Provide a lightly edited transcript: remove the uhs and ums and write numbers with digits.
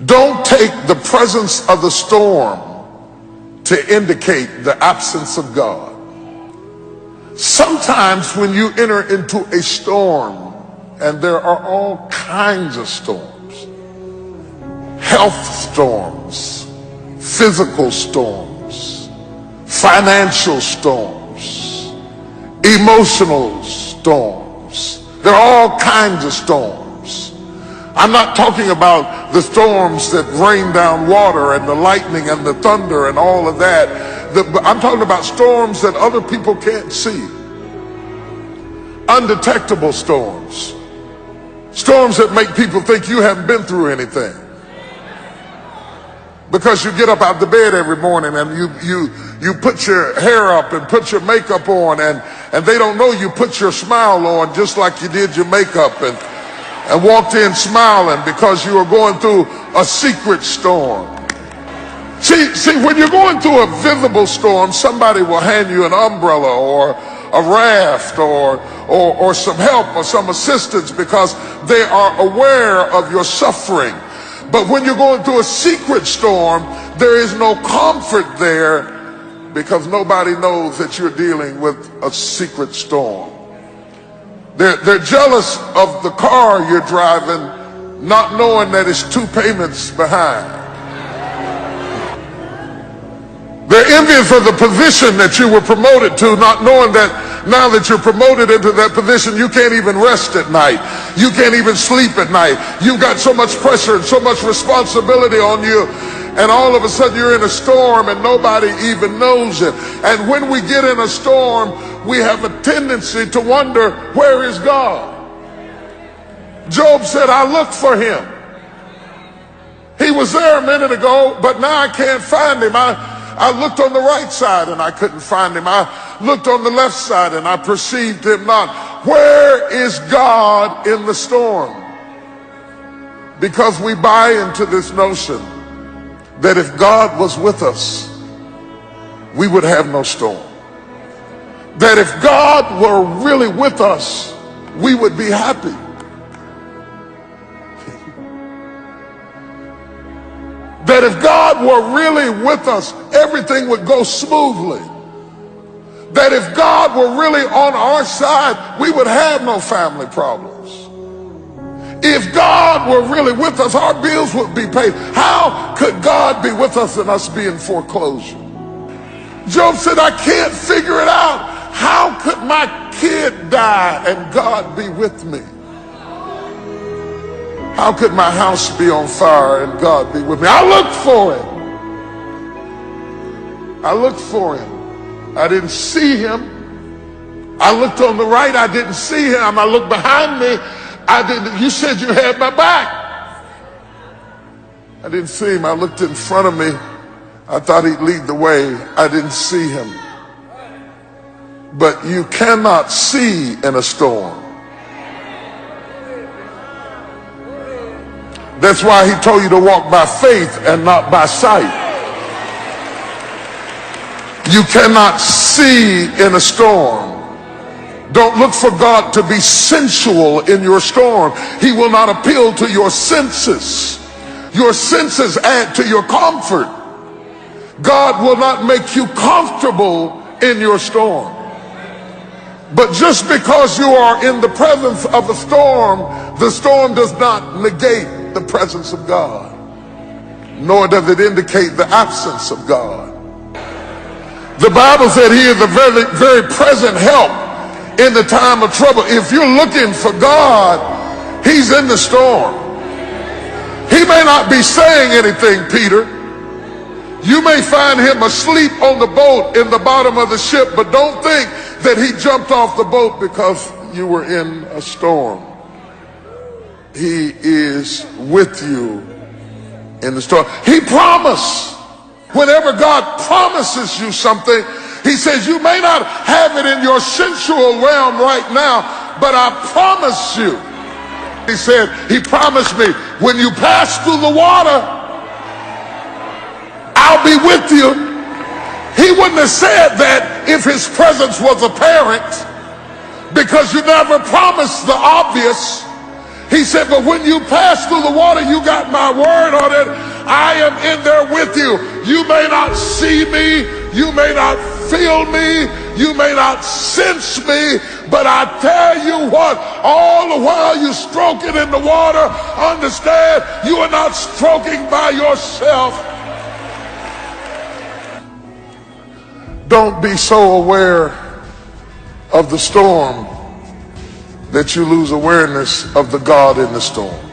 Don't take the presence of the storm to indicate the absence of God. Sometimes when you enter into a storm, and there are all kinds of storms, health storms, physical storms, financial storms, emotional storms. There are all kinds of storms. I'm not talking about the storms that rain down water and the lightning and the thunder and all of that. I'm talking about storms that other people can't see. Undetectable storms. Storms that make people think you haven't been through anything. Because you get up out the bed every morning and you put your hair up and put your makeup on, and they don't know you put your smile on just like you did your makeup and walked in smiling because you were going through a secret storm. See, when you're going through a visible storm, somebody will hand you an umbrella or a raft or some help or some assistance because they are aware of your suffering. But when you're going through a secret storm, there is no comfort there because nobody knows that you're dealing with a secret storm. They're jealous of the car you're driving, not knowing that it's 2 payments behind. They're envious of the position that you were promoted to, not knowing that now that you're promoted into that position, you can't even rest at night. You can't even sleep at night. You've got so much pressure and so much responsibility on you. And all of a sudden you're in a storm and nobody even knows it. And when we get in a storm, we have a tendency to wonder, where is God? Job said, I looked for him. He was there a minute ago, but now I can't find him. I looked on the right side and I couldn't find him. I looked on the left side and I perceived him not. Where is God in the storm? Because we buy into this notion that if God was with us, we would have no storm. That if God were really with us, we would be happy. That if God were really with us, everything would go smoothly. That if God were really on our side, we would have no family problems. If God were really with us, our bills would be paid. How could God be with us and us be in foreclosure? Job said, I can't figure it out. How could my kid die and God be with me? How could my house be on fire and God be with me? I looked for him. I looked for him. I didn't see him. I looked on the right. I didn't see him. I looked behind me. I didn't. You said you had my back. I didn't see him. I looked in front of me. I thought he'd lead the way. I didn't see him. But you cannot see in a storm. That's why he told you to walk by faith and not by sight. You cannot see in a storm. Don't look for God to be sensual in your storm. He will not appeal to your senses. Your senses add to your comfort. God will not make you comfortable in your storm. But just because you are in the presence of a storm, the storm does not negate the presence of God, nor does it indicate the absence of God. The Bible said he is a very, very present help in the time of trouble. If you're looking for God, he's in the storm. He may not be saying anything, Peter. You may find him asleep on the boat in the bottom of the ship, but don't think that he jumped off the boat because you were in a storm. He is with you in the storm. He promised. Whenever God promises you something, he says, you may not have it in your sensual realm right now, but I promise you. He said, he promised me, when you pass through the water, I'll be with you. He wouldn't have said that if his presence was apparent, because you never promised the obvious. He said, but when you pass through the water, you got my word on it. I am in there with you. You may not see me, you may not feel me, you may not sense me, but I tell you what, all the while you're stroking in the water, understand you are not stroking by yourself. Don't be so aware of the storm that you lose awareness of the God in the storm.